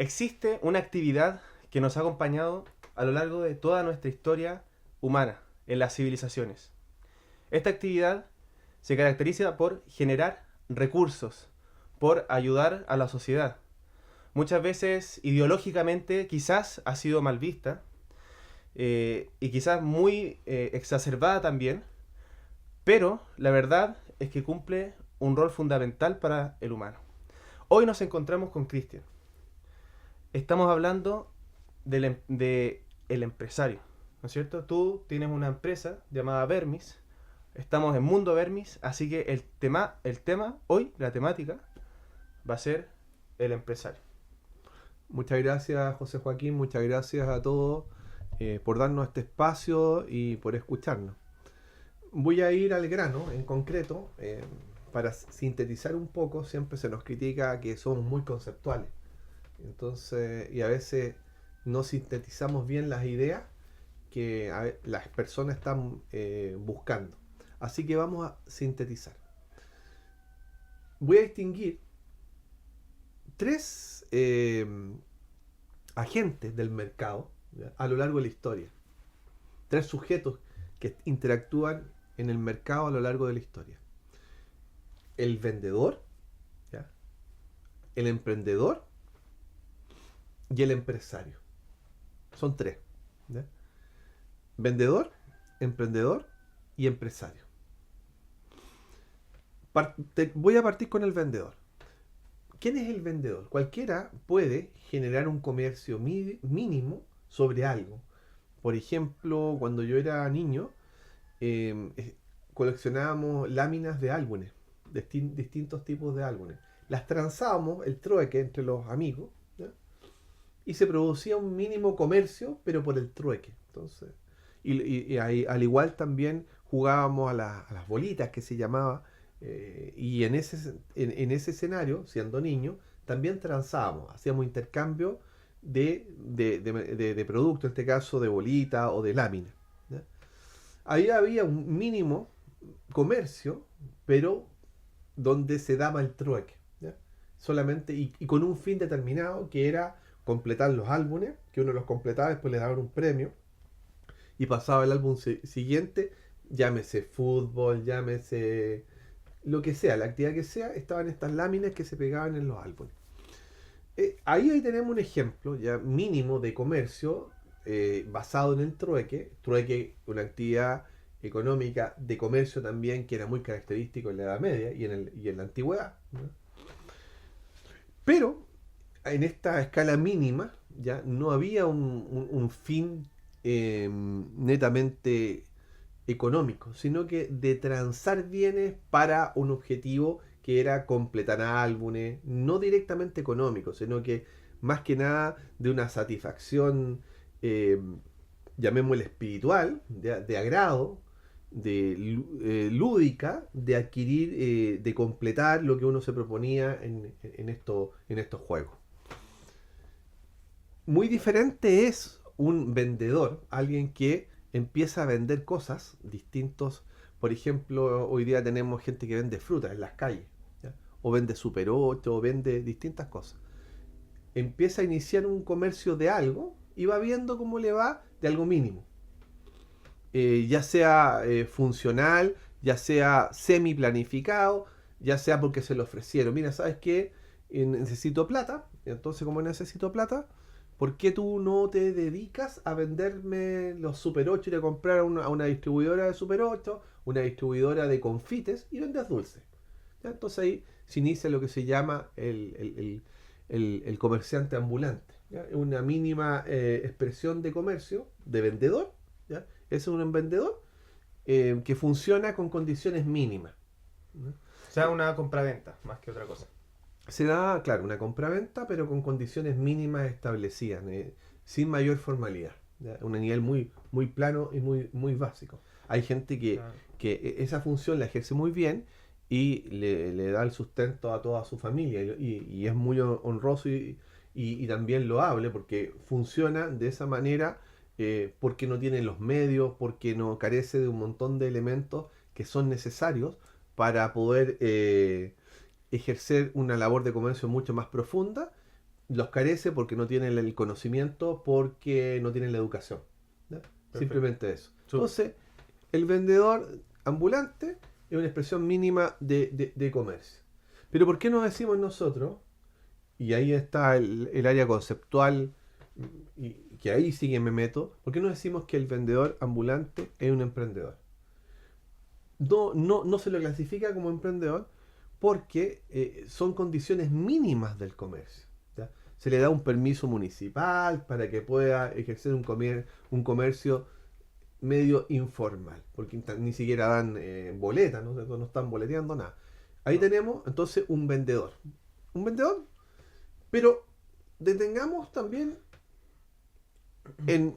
Existe una actividad que nos ha acompañado a lo largo de toda nuestra historia humana en las civilizaciones. Esta actividad se caracteriza por generar recursos, por ayudar a la sociedad. Muchas veces ideológicamente quizás ha sido mal vista y quizás muy exacerbada también, pero la verdad es que cumple un rol fundamental para el humano. Hoy nos encontramos con Cristian. Estamos hablando de el empresario, ¿no es cierto? Tú tienes una empresa llamada Vermis, estamos en Mundo Vermis, así que el tema hoy, la temática, va a ser el empresario. Muchas gracias, José Joaquín, muchas gracias a todos por darnos este espacio y por escucharnos. Voy a ir al grano en concreto, para sintetizar un poco. Siempre se nos critica que somos muy conceptuales, entonces, y a veces no sintetizamos bien las ideas que las personas están buscando. Así que vamos a sintetizar. Voy a distinguir tres agentes del mercado, ¿ya?, a lo largo de la historia. Tres sujetos que interactúan en el mercado a lo largo de la historia. El vendedor, ¿ya?, el emprendedor y el empresario. Son tres, ¿ya? Vendedor, emprendedor y empresario. Voy a partir con el vendedor. ¿Quién es el vendedor? Cualquiera puede generar un comercio mínimo sobre algo. Por ejemplo, cuando yo era niño, coleccionábamos láminas de álbumes, distintos tipos de álbumes. Las transábamos, el trueque entre los amigos, ¿ya?, y se producía un mínimo comercio, pero por el trueque. Entonces, y ahí, al igual también jugábamos a las bolitas, que se llamaba, y en ese escenario, siendo niño, también transábamos, hacíamos intercambio de productos, en este caso de bolita o de lámina, ¿ya? Ahí había un mínimo comercio, pero donde se daba el trueque, ¿ya? Solamente y con un fin determinado, que era completar los álbumes, que uno los completaba, después le daban un premio y pasaba el álbum siguiente, llámese fútbol, llámese lo que sea, la actividad que sea, estaban estas láminas que se pegaban en los álbumes. Ahí tenemos un ejemplo ya mínimo de comercio, basado en el trueque, una actividad económica de comercio también que era muy característico en la Edad Media y en la Antigüedad, ¿no? Pero en esta escala mínima ya no había un fin netamente económico, sino que de transar bienes para un objetivo que era completar álbumes, no directamente económico, sino que más que nada de una satisfacción, eh, llamémosle espiritual, de agrado, lúdica, de adquirir, de completar lo que uno se proponía en estos juegos. Muy diferente es un vendedor, alguien que empieza a vender cosas distintos. Por ejemplo, hoy día tenemos gente que vende frutas en las calles, ¿ya?, o vende Super 8, o vende distintas cosas. Empieza a iniciar un comercio de algo y va viendo cómo le va de algo mínimo. Ya sea funcional, ya sea semi planificado, ya sea porque se lo ofrecieron. Mira, ¿sabes qué? Necesito plata. Entonces, como necesito plata, ¿por qué tú no te dedicas a venderme los Super 8 y a comprar a una distribuidora de Super 8, una distribuidora de confites, y vendes dulces? ¿Ya? Entonces ahí se inicia lo que se llama el comerciante ambulante, ¿ya? Una mínima expresión de comercio, de vendedor, ¿ya? Es un vendedor que funciona con condiciones mínimas, ¿no? O sea, una compraventa, más que otra cosa. Se da, claro, una compraventa, pero con condiciones mínimas establecidas, sin mayor formalidad, ¿ya? Un nivel muy plano y muy básico. Hay gente Claro. que esa función la ejerce muy bien y le da el sustento a toda su familia, y es muy honroso y también loable, porque funciona de esa manera, porque no tiene los medios, porque no carece de un montón de elementos que son necesarios para poder ejercer una labor de comercio mucho más profunda, los carece porque no tienen el conocimiento, porque no tienen la educación. ¿Ya? Simplemente eso. Entonces, el vendedor ambulante es una expresión mínima de comercio. Pero ¿por qué no decimos nosotros? Y ahí está el área conceptual, y que ahí sí que me meto. ¿Por qué no decimos que el vendedor ambulante es un emprendedor? No se lo clasifica como emprendedor porque son condiciones mínimas del comercio. ¿Ya? Se le da un permiso municipal para que pueda ejercer un comercio medio informal, porque ni siquiera dan boletas, no están boleteando nada. Ahí tenemos entonces un vendedor. Un vendedor, pero detengamos también en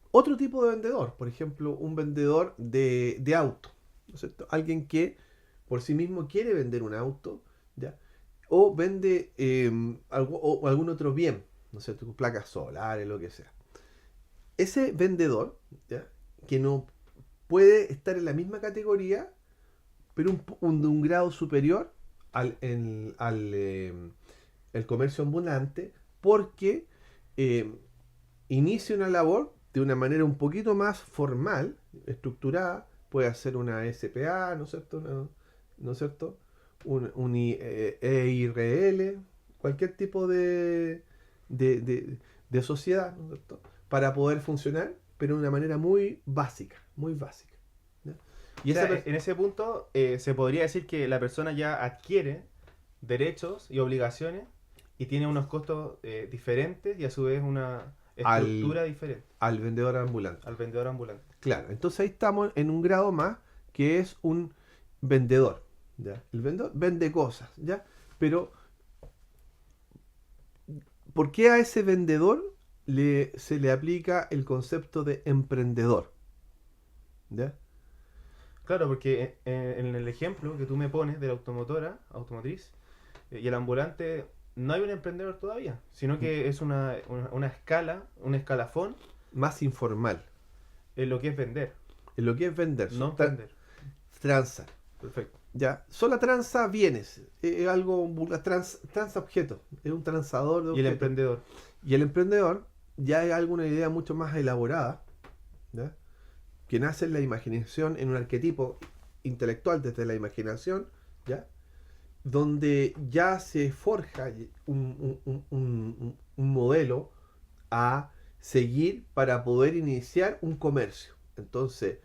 otro tipo de vendedor, por ejemplo, un vendedor de auto, ¿no es cierto? Alguien que por sí mismo quiere vender un auto, ¿ya? O vende algún otro bien, ¿no es cierto? Placas solares, lo que sea. Ese vendedor, ¿ya? Que no puede estar en la misma categoría, pero de un grado superior el comercio ambulante, porque inicia una labor de una manera un poquito más formal, estructurada, puede hacer una SPA, ¿no es cierto? ¿No es cierto? Un EIRL, cualquier tipo de sociedad, ¿no es cierto? Para poder funcionar, pero de una manera muy básica, muy básica. ¿Ya? Y en ese punto se podría decir que la persona ya adquiere derechos y obligaciones y tiene unos costos diferentes y a su vez una estructura diferente. Al vendedor ambulante. Al vendedor ambulante. Claro, entonces ahí estamos en un grado más que es un vendedor. ¿Ya? El vendedor vende cosas, ¿ya? Pero ¿por qué a ese vendedor se le aplica el concepto de emprendedor? ¿Ya? Claro, porque en el ejemplo que tú me pones de la automotriz, y el ambulante, no hay un emprendedor todavía, sino que es una escala, un escalafón Más informal. en lo que es vender. En lo que es vender. No vender. Tranza. Perfecto. Ya. Sola tranza bienes. Es algo. Tranza objetos. Es un transador de objetos. Y el emprendedor. Y el emprendedor ya es alguna idea mucho más elaborada, ¿ya? Que nace en la imaginación, en un arquetipo intelectual desde la imaginación, ¿ya? Donde ya se forja un modelo a seguir para poder iniciar un comercio. Entonces,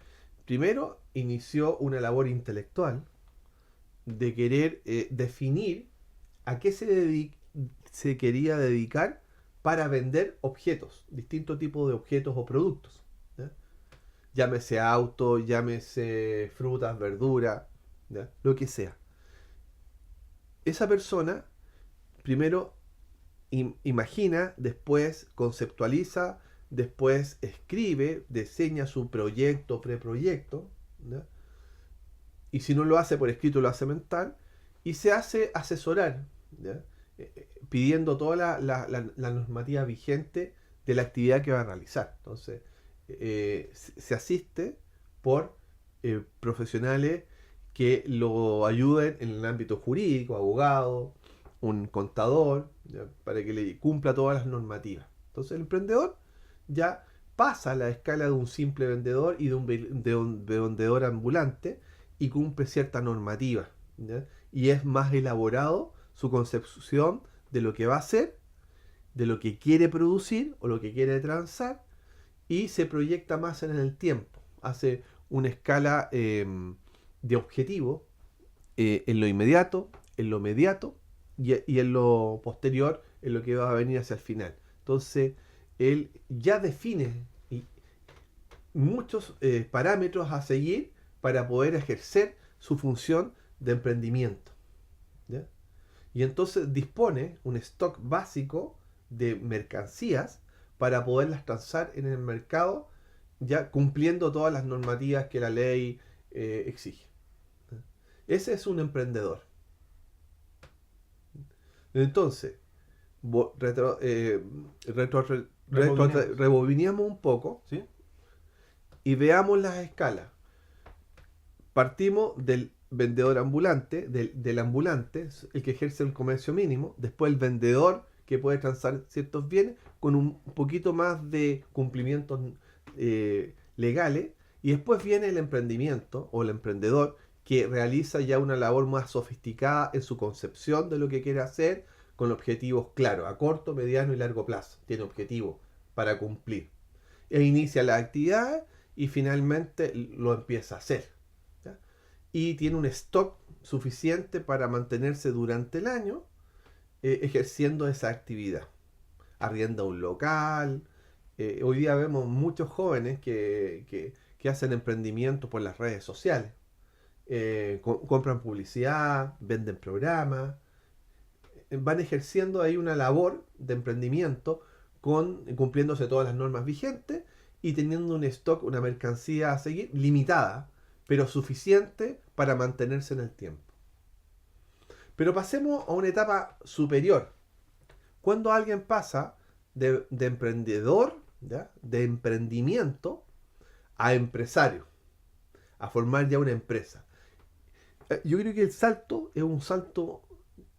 primero inició una labor intelectual de querer definir a qué se quería dedicar para vender objetos, distintos tipos de objetos o productos. ¿Ya? Llámese auto, llámese frutas, verduras, ¿ya? Lo que sea. Esa persona primero imagina, después conceptualiza, después escribe, diseña su proyecto, preproyecto, ¿ya? Y si no lo hace por escrito, lo hace mental, y se hace asesorar, ¿ya? Pidiendo toda la normativa vigente de la actividad que va a realizar. Entonces, se asiste por profesionales que lo ayuden en el ámbito jurídico, abogado, un contador, ¿ya? Para que le cumpla todas las normativas. Entonces, el emprendedor ya pasa a la escala de un simple vendedor y de un vendedor ambulante y cumple cierta normativa, ¿ya? Y es más elaborado su concepción de lo que va a hacer, de lo que quiere producir o lo que quiere transar, y se proyecta más en el tiempo. Hace una escala de objetivo en lo inmediato, en lo mediato y en lo posterior, en lo que va a venir hacia el final. Entonces, él ya define muchos parámetros a seguir para poder ejercer su función de emprendimiento. ¿Ya? Y entonces dispone un stock básico de mercancías para poderlas transar en el mercado, ya cumpliendo todas las normativas que la ley exige. Ese es un emprendedor. Entonces, rebobinemos un poco, ¿Sí? Y veamos las escalas. Partimos del vendedor ambulante, del ambulante, el que ejerce el comercio mínimo, después el vendedor que puede transar ciertos bienes con un poquito más de cumplimientos legales. Y después viene el emprendimiento o el emprendedor que realiza ya una labor más sofisticada en su concepción de lo que quiere hacer, con objetivos claros, a corto, mediano y largo plazo. Tiene objetivos para cumplir. E inicia la actividad y finalmente lo empieza a hacer. ¿Ya? Y tiene un stock suficiente para mantenerse durante el año ejerciendo esa actividad. Arrienda un local. Hoy día vemos muchos jóvenes que hacen emprendimientos por las redes sociales. Compran publicidad, venden programas, van ejerciendo ahí una labor de emprendimiento cumpliéndose todas las normas vigentes y teniendo un stock, una mercancía a seguir limitada, pero suficiente para mantenerse en el tiempo. Pero pasemos a una etapa superior. Cuando alguien pasa de emprendedor, ¿ya?, de emprendimiento a empresario, a formar ya una empresa. Yo creo que el salto es un salto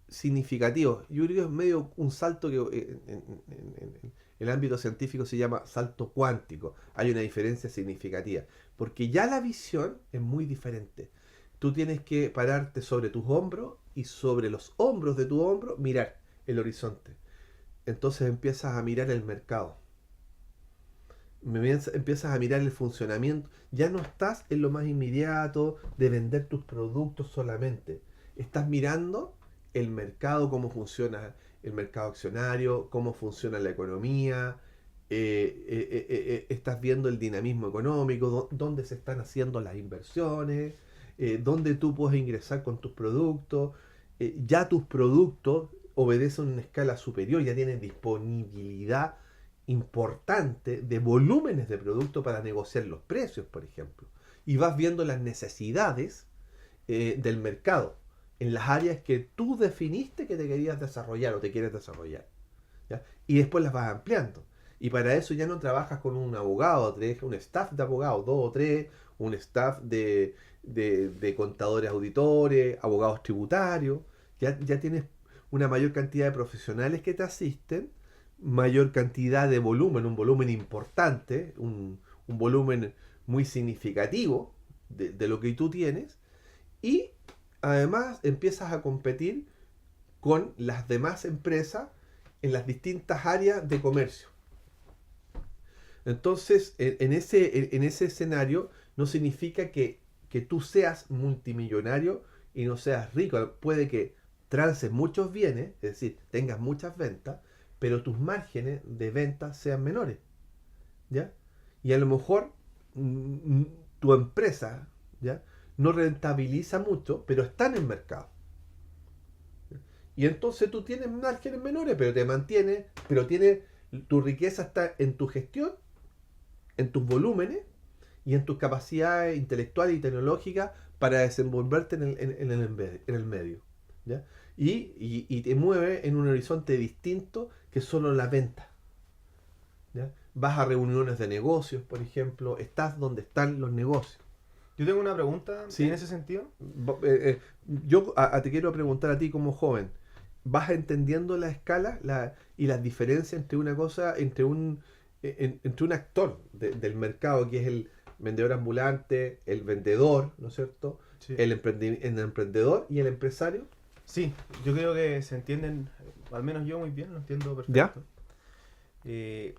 significativo. Yo creo que es medio un salto que en el ámbito científico se llama salto cuántico. Hay una diferencia significativa, porque ya la visión es muy diferente. Tú tienes que pararte sobre tus hombros y sobre los hombros de tu hombro mirar el horizonte. Entonces empiezas a mirar el mercado. Empiezas a mirar el funcionamiento. Ya no estás en lo más inmediato de vender tus productos solamente. Estás mirando el mercado, cómo funciona el mercado accionario, cómo funciona la economía. Estás viendo el dinamismo económico, dónde se están haciendo las inversiones, dónde tú puedes ingresar con tus productos. Ya tus productos obedecen a una escala superior, ya tienen disponibilidad importante de volúmenes de producto para negociar los precios, por ejemplo. Y vas viendo las necesidades del mercado en las áreas que tú definiste que te querías desarrollar o te quieres desarrollar, ¿ya? Y después las vas ampliando. Y para eso ya no trabajas con un abogado, traes un staff de abogados, 2 o 3, un staff de contadores auditores, abogados tributarios. Ya tienes una mayor cantidad de profesionales que te asisten, mayor cantidad de volumen, un volumen importante, un volumen muy significativo de lo que tú tienes, y además empiezas a competir con las demás empresas en las distintas áreas de comercio. Entonces, en ese escenario no significa que tú seas multimillonario y no seas rico. Puede que transes muchos bienes, es decir, tengas muchas ventas, pero tus márgenes de ventas sean menores, ¿ya? Y a lo mejor tu empresa, ¿ya?, no rentabiliza mucho, pero está en el mercado. Y entonces tú tienes márgenes menores, pero te mantienes, tu riqueza está en tu gestión, en tus volúmenes y en tus capacidades intelectuales y tecnológicas para desenvolverte en el medio, ¿ya? Y te mueve en un horizonte distinto que solo la venta, ¿ya? Vas a reuniones de negocios, por ejemplo, estás donde están los negocios. Yo tengo una pregunta, ¿sí?, en ese sentido. Yo te quiero preguntar a ti como joven, ¿vas entendiendo la escala y las diferencias entre una cosa, entre un actor del mercado, que es el vendedor ambulante, el vendedor, ¿no es cierto?, sí, el emprendedor y el empresario? Sí, yo creo que se entienden, al menos yo muy bien, lo entiendo perfecto. ¿Ya?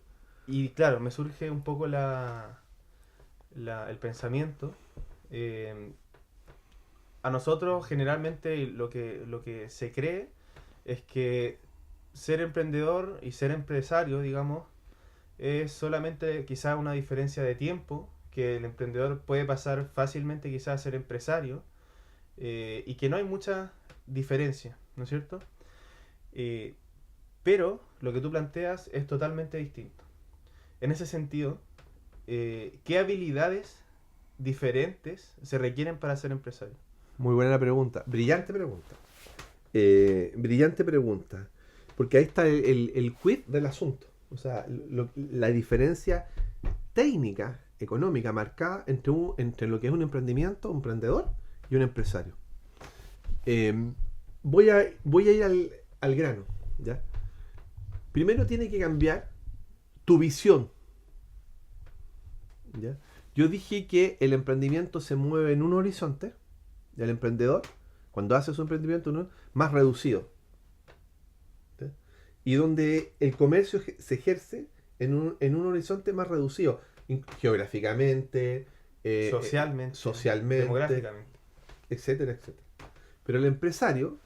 Y claro, me surge un poco el pensamiento. A nosotros generalmente lo que se cree es que ser emprendedor y ser empresario, digamos, es solamente quizás una diferencia de tiempo, que el emprendedor puede pasar fácilmente quizás a ser empresario, y que no hay mucha diferencia, ¿no es cierto? Pero lo que tú planteas es totalmente distinto. En ese sentido, ¿qué habilidades diferentes se requieren para ser empresario? Muy buena pregunta, brillante pregunta. Brillante pregunta, porque ahí está el quid del asunto. O sea, la diferencia técnica, económica, marcada entre lo que es un emprendimiento, un emprendedor y un empresario. Voy a ir al grano, ¿ya? Primero tiene que cambiar tu visión. ¿Ya? Yo dije que el emprendimiento se mueve en un horizonte, el emprendedor, cuando hace su emprendimiento, ¿no?, más reducido. ¿Ya? Y donde el comercio se ejerce en un horizonte más reducido, geográficamente, socialmente, demográficamente. etcétera, etcétera. Pero el empresario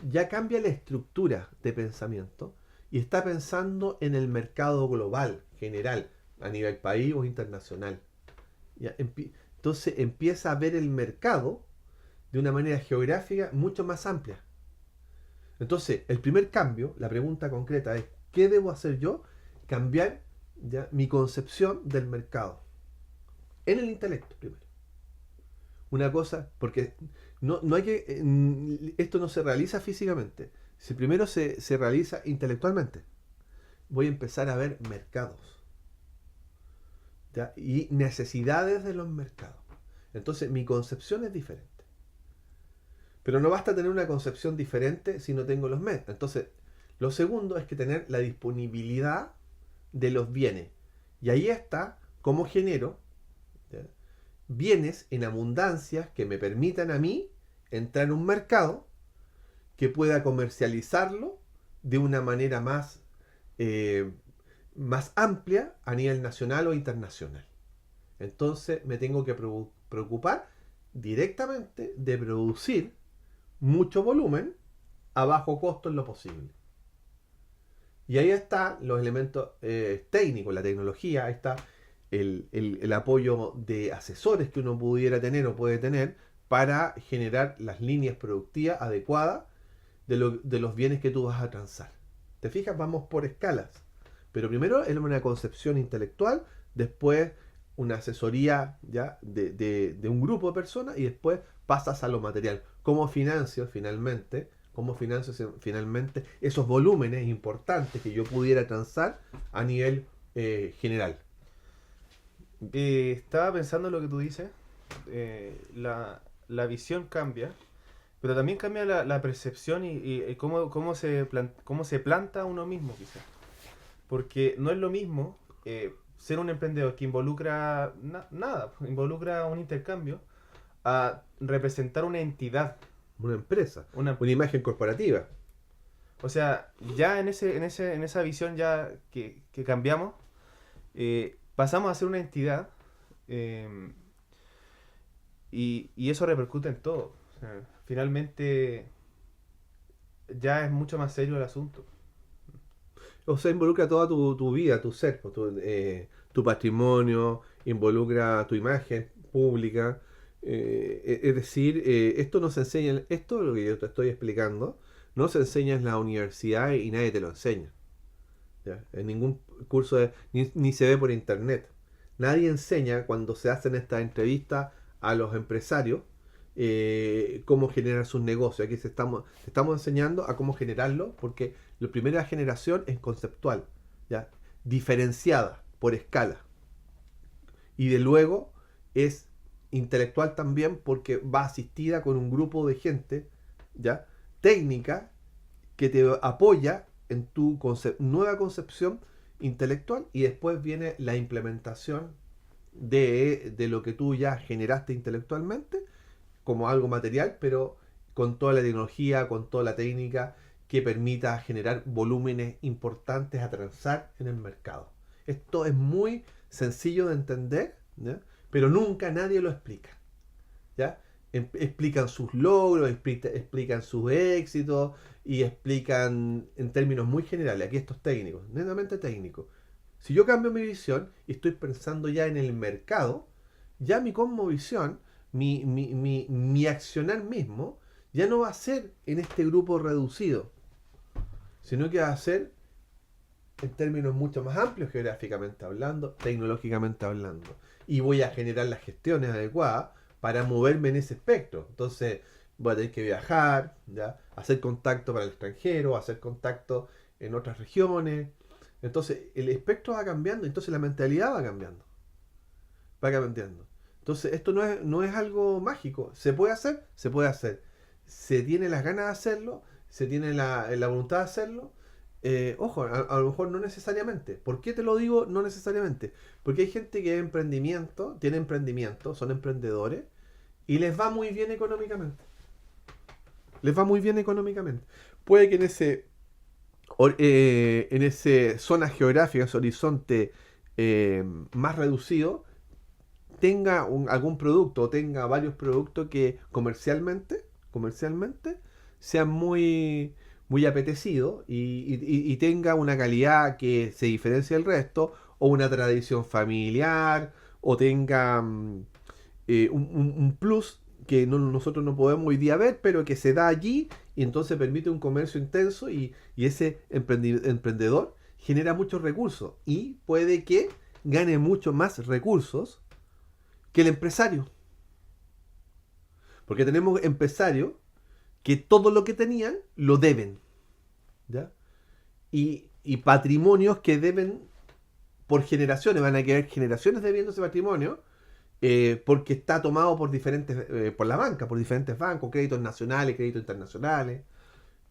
ya cambia la estructura de pensamiento y está pensando en el mercado global, general, a nivel país o internacional. ¿Ya? Entonces empieza a ver el mercado de una manera geográfica mucho más amplia. Entonces, el primer cambio, la pregunta concreta es, ¿qué debo hacer yo? Cambiar, ¿ya?, mi concepción del mercado. En el intelecto, primero. Una cosa, porque no hay que. Esto no se realiza físicamente. Si primero se realiza intelectualmente. Voy a empezar a ver mercados, ¿ya?, y necesidades de los mercados. Entonces, mi concepción es diferente. Pero no basta tener una concepción diferente si no tengo los medios. Entonces, lo segundo es que tener la disponibilidad de los bienes. Y ahí está cómo genero, ¿ya?, bienes en abundancia que me permitan a mí entrar en un mercado que pueda comercializarlo de una manera más amplia a nivel nacional o internacional. Entonces me tengo que preocupar directamente de producir mucho volumen a bajo costo en lo posible. Y ahí están los elementos técnicos, la tecnología, ahí está el apoyo de asesores que uno pudiera tener o puede tener para generar las líneas productivas adecuadas de los bienes que tú vas a transar. ¿Te fijas? Vamos por escalas. Pero primero es una concepción intelectual, después una asesoría, ¿ya?, de un grupo de personas, y después pasas a lo material. ¿Cómo financio finalmente esos volúmenes importantes que yo pudiera transar a nivel general? Estaba pensando en lo que tú dices. La visión cambia, pero también cambia la percepción y cómo se planta uno mismo, quizás. Porque no es lo mismo ser un emprendedor que involucra nada, involucra un intercambio, a representar una entidad. Una empresa, Una imagen corporativa. O sea, ya en esa visión ya que cambiamos, pasamos a ser una entidad, y eso repercute en todo. O sea, finalmente ya es mucho más serio el asunto. O sea, involucra toda tu vida, tu ser, tu patrimonio, involucra tu imagen pública. Es decir, esto no se enseña, esto lo que yo te estoy explicando, no se enseña en la universidad y nadie te lo enseña. ¿Ya? En ningún curso, ni se ve por internet. Nadie enseña cuando se hacen estas entrevistas a los empresarios cómo generar sus negocios. Aquí te estamos enseñando a cómo generarlo, porque la primera generación es conceptual, ¿ya?, diferenciada por escala. Y de luego es intelectual también, porque va asistida con un grupo de gente, ¿ya?, técnica, que te apoya en tu nueva concepción intelectual, y después viene la implementación de lo que tú ya generaste intelectualmente como algo material, pero con toda la tecnología, con toda la técnica que permita generar volúmenes importantes a transar en el mercado. Esto es muy sencillo de entender, ¿ya?, pero nunca nadie lo explica, ¿ya? Explican sus logros, explican sus éxitos y explican en términos muy generales. Aquí estos técnicos, netamente técnicos. Si yo cambio mi visión y estoy pensando ya en el mercado, ya mi cosmovisión, mi accionar mismo, ya no va a ser en este grupo reducido, sino que va a ser en términos mucho más amplios, geográficamente hablando, tecnológicamente hablando. Y voy a generar las gestiones adecuadas para moverme en ese espectro. Entonces voy a tener que viajar, ¿ya?, hacer contacto para el extranjero, hacer contacto en otras regiones. Entonces el espectro va cambiando, entonces la mentalidad va cambiando. Va cambiando. Entonces esto no es algo mágico. ¿Se puede hacer? Se puede hacer. Se tiene las ganas de hacerlo, se tiene la voluntad de hacerlo, ojo, a lo mejor no necesariamente. ¿Por qué te lo digo no necesariamente? Porque hay gente que tiene emprendimiento, son emprendedores y les va muy bien económicamente. Les va muy bien económicamente. Puede que en ese zona geográfica, ese horizonte más reducido, tenga algún producto o tenga varios productos que comercialmente sean muy apetecidos y tenga una calidad que se diferencie del resto, o una tradición familiar, o tenga un plus que nosotros no podemos hoy día ver, pero que se da allí y entonces permite un comercio intenso y ese emprendedor genera muchos recursos y puede que gane mucho más recursos que el empresario. Porque tenemos empresarios que todo lo que tenían lo deben, ¿ya? Y patrimonios que deben por generaciones, van a quedar generaciones debiendo ese patrimonio, porque está tomado por la banca, por diferentes bancos, créditos nacionales, créditos internacionales,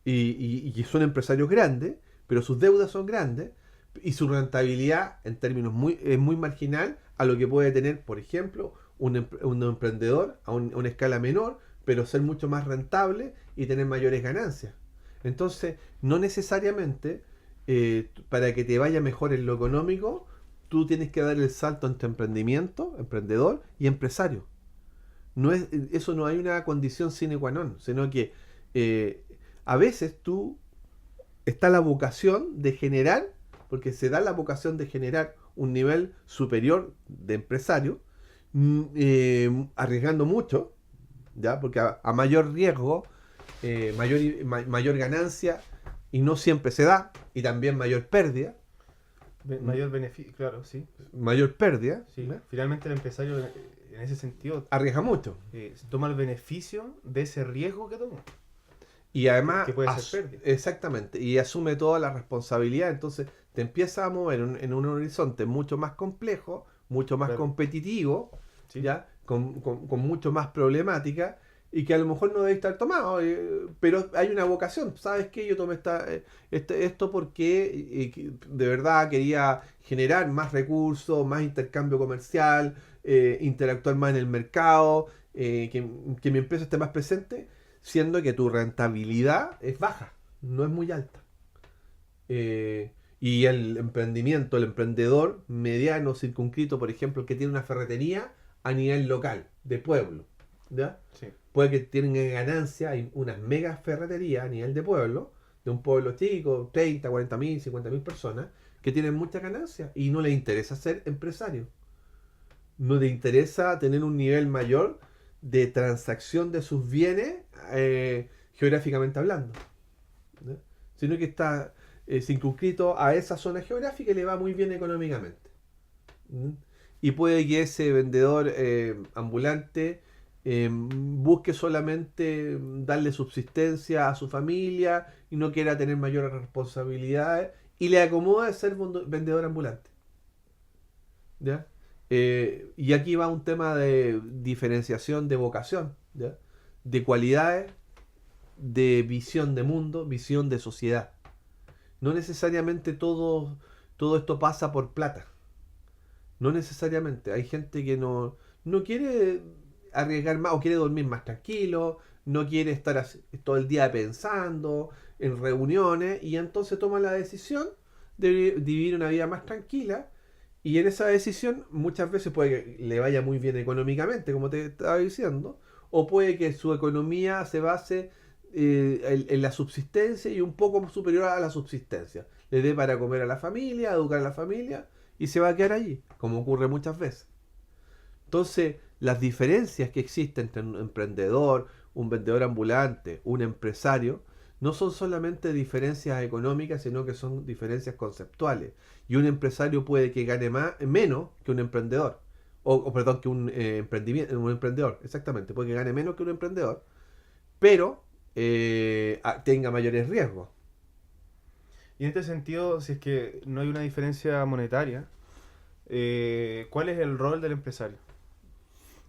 y son empresarios grandes, pero sus deudas son grandes, y su rentabilidad en términos es muy marginal a lo que puede tener, por ejemplo, un emprendedor a una escala menor, pero ser mucho más rentable y tener mayores ganancias. Entonces, no necesariamente para que te vaya mejor en lo económico, tú tienes que dar el salto entre emprendedor y empresario. Eso no hay una condición sine qua non, sino que a veces está la vocación de generar, porque se da la vocación de generar un nivel superior de empresario, arriesgando mucho, ¿ya? Porque a mayor riesgo, mayor ganancia, y no siempre se da, y también mayor pérdida. Mayor beneficio, claro, sí. Mayor pérdida. Sí. Finalmente el empresario en ese sentido arriesga mucho. Toma el beneficio de ese riesgo que toma. Y además, que puede ser pérdida. Exactamente, y asume toda la responsabilidad, entonces te empieza a mover en un horizonte mucho más complejo, mucho más competitivo, sí, ¿ya? Con mucho más problemática, y que a lo mejor no debe estar tomado, pero hay una vocación. ¿Sabes qué? Yo tomé esto porque de verdad quería generar más recursos, más intercambio comercial, interactuar más en el mercado, que mi empresa esté más presente, siendo que tu rentabilidad es baja, no es muy alta. Y el emprendedor mediano, circunscrito, por ejemplo, que tiene una ferretería a nivel local, de pueblo, ¿ya? Sí. Puede que tengan ganancia, hay unas mega ferreterías a nivel de pueblo, de un pueblo chico, 30, 40 mil, 50 mil personas, que tienen mucha ganancia y no les interesa ser empresario. No les interesa tener un nivel mayor de transacción de sus bienes, geográficamente hablando, ¿no? Sino que está circunscrito a esa zona geográfica y le va muy bien económicamente. Y puede que ese vendedor ambulante busque solamente darle subsistencia a su familia y no quiera tener mayores responsabilidades y le acomoda ser vendedor ambulante, ¿ya? Y aquí va un tema de diferenciación de vocación, ¿ya? De cualidades, de visión de mundo, visión de sociedad. No necesariamente todo esto pasa por plata. No necesariamente. Hay gente que no quiere arriesgar más o quiere dormir más tranquilo, no quiere estar todo el día pensando en reuniones, y entonces toma la decisión de vivir una vida más tranquila. Y en esa decisión muchas veces puede que le vaya muy bien económicamente, como te estaba diciendo, o puede que su economía se base en la subsistencia y un poco superior a la subsistencia. Le dé para comer a la familia, educar a la familia, y se va a quedar allí, como ocurre muchas veces. Entonces, las diferencias que existen entre un emprendedor, un vendedor ambulante, un empresario, no son solamente diferencias económicas, sino que son diferencias conceptuales. Y un empresario puede que gane menos que un emprendedor. Perdón, que un emprendedor, exactamente. Puede que gane menos que un emprendedor, pero tenga mayores riesgos. Y en este sentido, si es que no hay una diferencia monetaria, ¿cuál es el rol del empresario?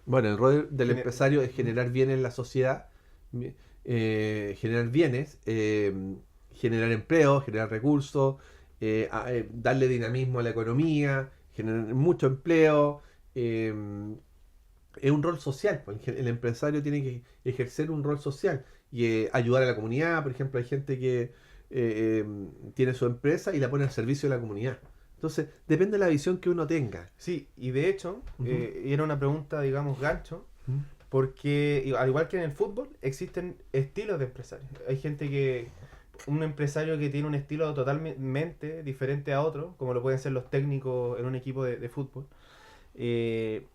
Bueno, el rol del empresario es generar bienes en la sociedad, generar bienes, generar empleo, generar recursos, darle dinamismo a la economía, generar mucho empleo. Es un rol social, pues. El empresario tiene que ejercer un rol social y ayudar a la comunidad. Por ejemplo, hay gente que tiene su empresa y la pone al servicio de la comunidad. Entonces, depende de la visión que uno tenga. Sí, y de hecho, Ujú. era una pregunta, digamos, gancho, ¿Mm? porque al igual que en el fútbol, existen estilos de empresarios. Hay gente que, un empresario que tiene un estilo totalmente diferente a otro, como lo pueden ser los técnicos en un equipo de fútbol. Eh,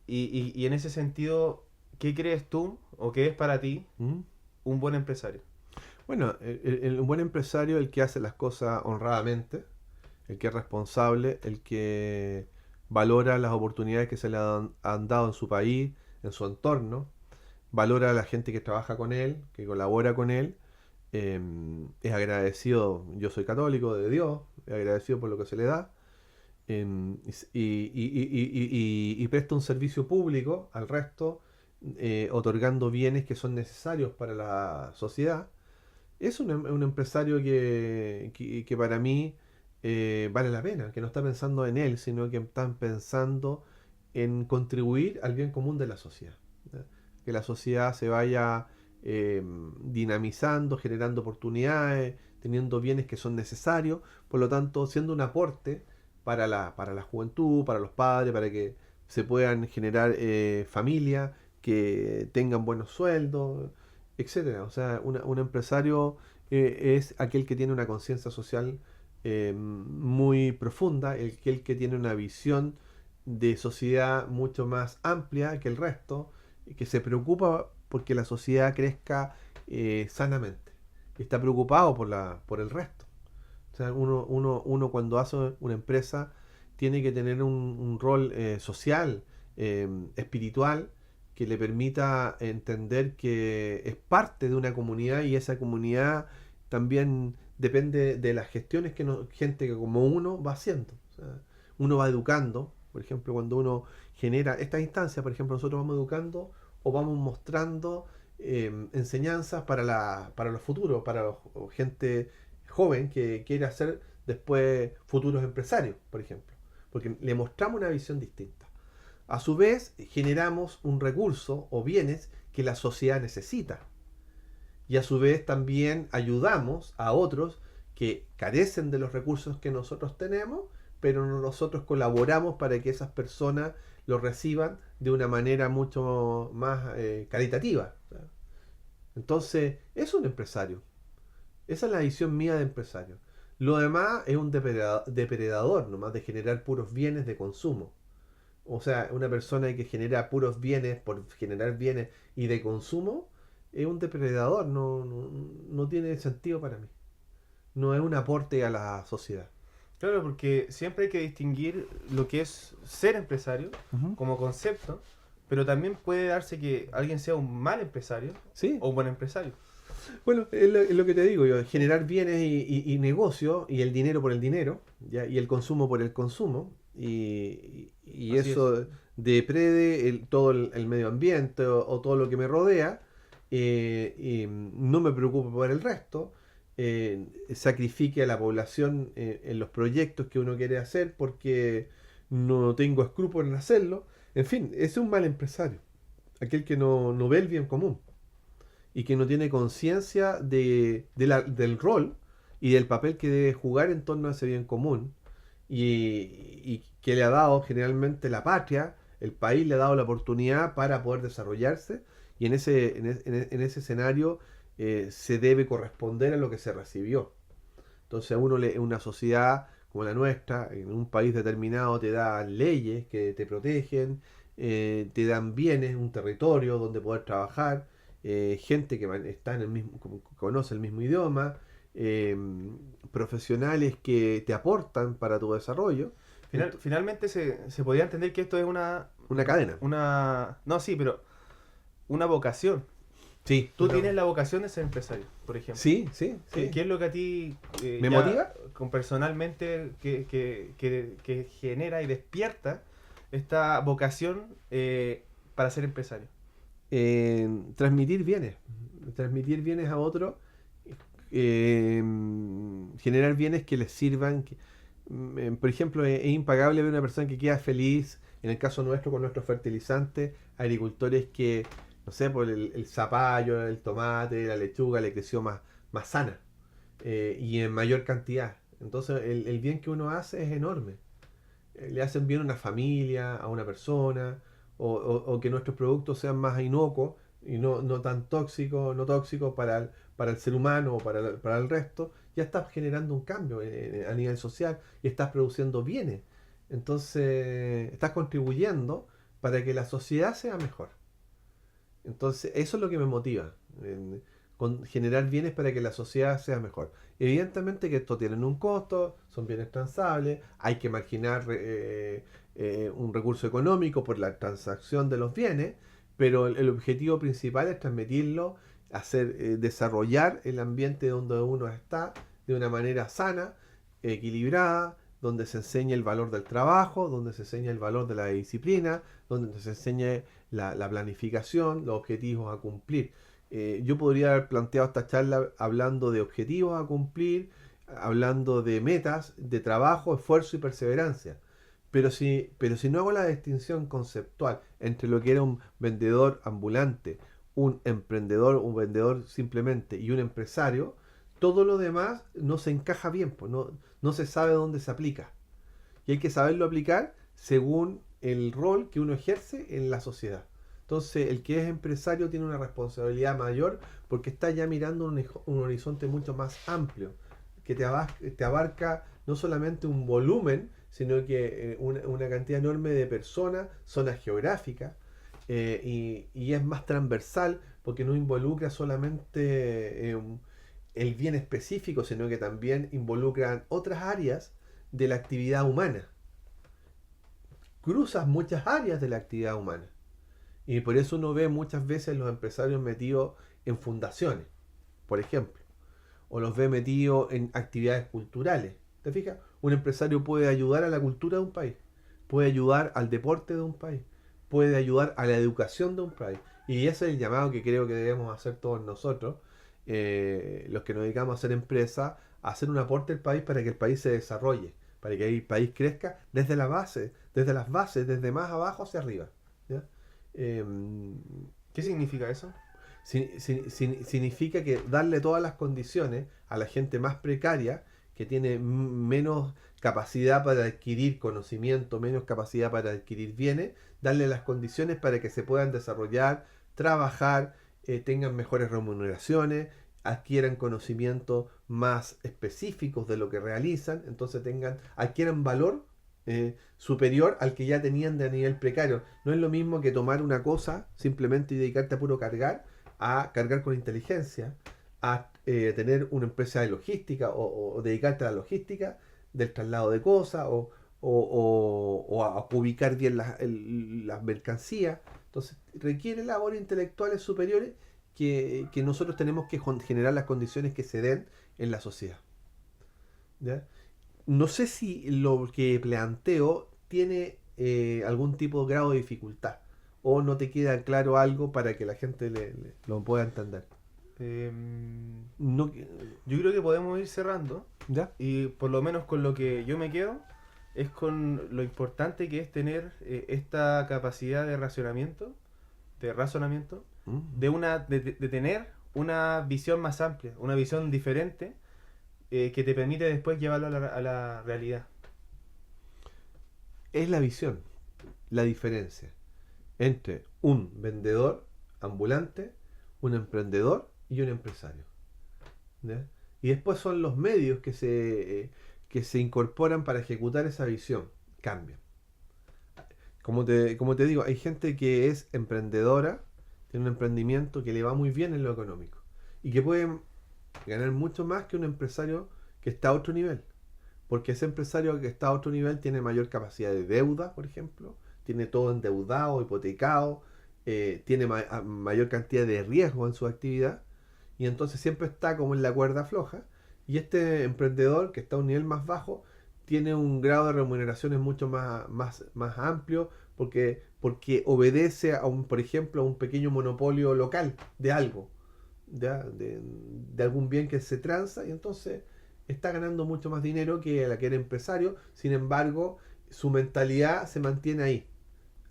y en ese sentido, ¿qué crees tú o qué es para ti ¿Mm? un buen empresario? Bueno, el buen empresario es el que hace las cosas honradamente, el que es responsable, el que valora las oportunidades que se le han dado en su país, en su entorno, valora a la gente que trabaja con él, que colabora con él, es agradecido, yo soy católico de Dios, es agradecido por lo que se le da, y presta un servicio público al resto, otorgando bienes que son necesarios para la sociedad. Es un empresario que para mí vale la pena, que no está pensando en él, sino que están pensando en contribuir al bien común de la sociedad. ¿Ya? Que la sociedad se vaya eh, dinamizando, generando oportunidades, teniendo bienes que son necesarios, por lo tanto, siendo un aporte para la juventud, para los padres, para que se puedan generar familias que tengan buenos sueldos, etcétera. O sea, un empresario es aquel que tiene una conciencia social muy profunda, el que tiene una visión de sociedad mucho más amplia que el resto, y que se preocupa porque la sociedad crezca sanamente. Está preocupado por el resto. O sea, uno cuando hace una empresa tiene que tener un rol social, espiritual, que le permita entender que es parte de una comunidad y esa comunidad también depende de las gestiones que gente que como uno va haciendo. O sea, uno va educando, por ejemplo, cuando uno genera estas instancias, por ejemplo, nosotros vamos educando o vamos mostrando enseñanzas para los futuros, para gente joven que quiere hacer después futuros empresarios, por ejemplo, porque le mostramos una visión distinta. A su vez, generamos un recurso o bienes que la sociedad necesita. Y a su vez también ayudamos a otros que carecen de los recursos que nosotros tenemos, pero nosotros colaboramos para que esas personas los reciban de una manera mucho más caritativa. Entonces, es un empresario. Esa es la visión mía de empresario. Lo demás es un depredador, nomás de generar puros bienes de consumo. O sea, una persona que genera puros bienes por generar bienes y de consumo es un depredador, no tiene sentido para mí. No es un aporte a la sociedad. Claro, porque siempre hay que distinguir lo que es ser empresario Ujú. como concepto, pero también puede darse que alguien sea un mal empresario Sí, o un buen empresario. bueno, es lo que te digo yo, generar bienes y negocio y el dinero por el dinero, ¿ya? Y el consumo por el consumo, y Así es. eso deprede todo el medio ambiente o todo lo que me rodea, y no me preocupo por el resto, sacrifique a la población en los proyectos que uno quiere hacer porque no tengo escrúpulos en hacerlo. En fin, es un mal empresario, aquel que no ve el bien común y que no tiene conciencia del rol y del papel que debe jugar en torno a ese bien común y que le ha dado generalmente la patria, el país le ha dado la oportunidad para poder desarrollarse y en ese escenario se debe corresponder a lo que se recibió. Entonces a una sociedad como la nuestra, en un país determinado, te da leyes que te protegen, te dan bienes, un territorio donde poder trabajar, gente que está en el mismo, conoce el mismo idioma, eh, profesionales que te aportan para tu desarrollo. Finalmente se podría entender que esto es Una cadena. No, sí, pero una vocación. Sí, Tú tienes la vocación de ser empresario, por ejemplo. sí, sí, sí. ¿Qué es lo que a ti ¿Me motiva? personalmente que genera y despierta esta vocación para ser empresario? Transmitir bienes a otros, generar bienes que les sirvan. Por ejemplo, es impagable ver una persona que queda feliz, en el caso nuestro con nuestros fertilizantes, agricultores que, no sé, por el zapallo, el tomate, la lechuga le creció más sana y en mayor cantidad. Entonces el bien que uno hace es enorme. Le hacen bien a una familia, a una persona, o que nuestros productos sean más inocuos y no tan tóxicos, no tóxicos para el ser humano o para el resto, ya estás generando un cambio a nivel social y estás produciendo bienes. Entonces, estás contribuyendo para que la sociedad sea mejor. Entonces, eso es lo que me motiva, con generar bienes para que la sociedad sea mejor. Evidentemente que esto tiene un costo, son bienes transables, hay que marginar un recurso económico por la transacción de los bienes, pero el objetivo principal es transmitirlo, desarrollar el ambiente donde uno está de una manera sana, equilibrada, donde se enseña el valor del trabajo, donde se enseña el valor de la disciplina, donde se enseña la planificación, los objetivos a cumplir. Yo podría haber planteado esta charla hablando de objetivos a cumplir, hablando de metas, de trabajo, esfuerzo y perseverancia. Pero si no hago la distinción conceptual entre lo que era un vendedor ambulante, un emprendedor, un vendedor simplemente y un empresario, todo lo demás no se encaja bien, pues no se sabe dónde se aplica. Y hay que saberlo aplicar según el rol que uno ejerce en la sociedad. Entonces, el que es empresario tiene una responsabilidad mayor porque está ya mirando un horizonte mucho más amplio, que te abarca no solamente un volumen, sino que una cantidad enorme de personas, zonas geográficas, y es más transversal porque no involucra solamente el bien específico, sino que también involucran otras áreas de la actividad humana. Cruzas muchas áreas de la actividad humana. Y por eso uno ve muchas veces los empresarios metidos en fundaciones, por ejemplo, o los ve metidos en actividades culturales. ¿Te fijas? Un empresario puede ayudar a la cultura de un país, puede ayudar al deporte de un país, puede ayudar a la educación de un país. Y ese es el llamado que creo que debemos hacer todos nosotros, los que nos dedicamos a hacer empresa, a hacer un aporte al país para que el país se desarrolle, para que el país crezca desde la base, desde las bases, desde más abajo hacia arriba. ¿Ya? ¿Qué significa eso? Significa que darle todas las condiciones a la gente más precaria, que tiene menos capacidad para adquirir conocimiento, menos capacidad para adquirir bienes, darle las condiciones para que se puedan desarrollar, trabajar, tengan mejores remuneraciones, adquieran conocimientos más específicos de lo que realizan, entonces adquieran valor superior al que ya tenían de nivel precario. No es lo mismo que tomar una cosa simplemente y dedicarte a puro cargar, a cargar con inteligencia, a tener una empresa de logística o dedicarte a la logística del traslado de cosas o a ubicar bien las mercancías. Entonces requiere labores intelectuales superiores que nosotros tenemos que generar las condiciones que se den en la sociedad. ¿Ya? No sé si lo que planteo tiene algún tipo de grado de dificultad o no te queda claro algo para que la gente lo pueda entender. No, yo creo que podemos ir cerrando. ¿Ya? Y por lo menos con lo que yo me quedo es con lo importante que es tener esta capacidad de razonamiento, de tener una visión más amplia, una visión diferente que te permite después llevarlo a la realidad. Es la visión, la diferencia entre un vendedor ambulante, un emprendedor y un empresario. ¿Ya? Y después son los medios que se incorporan para ejecutar esa visión. Cambian. Como te digo, hay gente que es emprendedora, tiene un emprendimiento que le va muy bien en lo económico y que puede ganar mucho más que un empresario que está a otro nivel. Porque ese empresario que está a otro nivel tiene mayor capacidad de deuda, por ejemplo, tiene todo endeudado, hipotecado, tiene mayor cantidad de riesgo en su actividad y entonces siempre está como en la cuerda floja. Y este emprendedor que está a un nivel más bajo tiene un grado de remuneraciones mucho más amplio porque obedece por ejemplo, a un pequeño monopolio local de algo. de algún bien que se transa y entonces está ganando mucho más dinero que la que era empresario. Sin embargo, su mentalidad se mantiene ahí,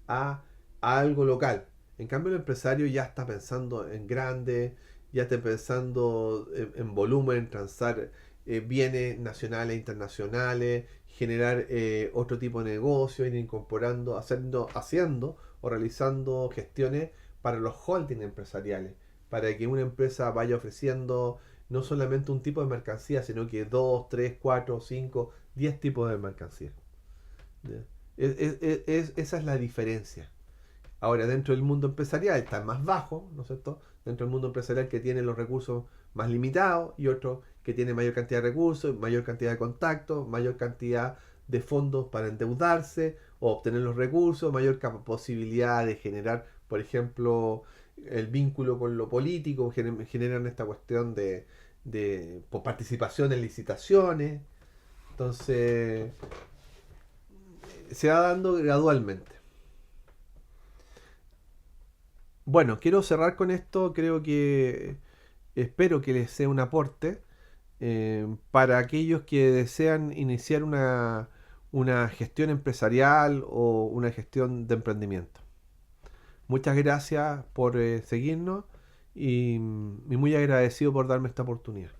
a algo local. En cambio, el empresario ya está pensando en grande, ya está pensando en volumen, en transar bienes nacionales e internacionales, generar otro tipo de negocio, ir incorporando, haciendo o realizando gestiones para los holdings empresariales, para que una empresa vaya ofreciendo no solamente un tipo de mercancía, sino que 2, 3, 4, 5, 10 tipos de mercancía. ¿Ya? Esa es la diferencia. Ahora, dentro del mundo empresarial está más bajo, ¿no es cierto? Dentro del mundo empresarial que tiene los recursos más limitados y otro que tiene mayor cantidad de recursos, mayor cantidad de contactos, mayor cantidad de fondos para endeudarse o obtener los recursos, mayor posibilidad de generar, por ejemplo, el vínculo con lo político, generan esta cuestión de participación en licitaciones. Entonces, se va dando gradualmente. Bueno, quiero cerrar con esto. Creo que espero que les sea un aporte para aquellos que desean iniciar una gestión empresarial o una gestión de emprendimiento. Muchas gracias por seguirnos y muy agradecido por darme esta oportunidad.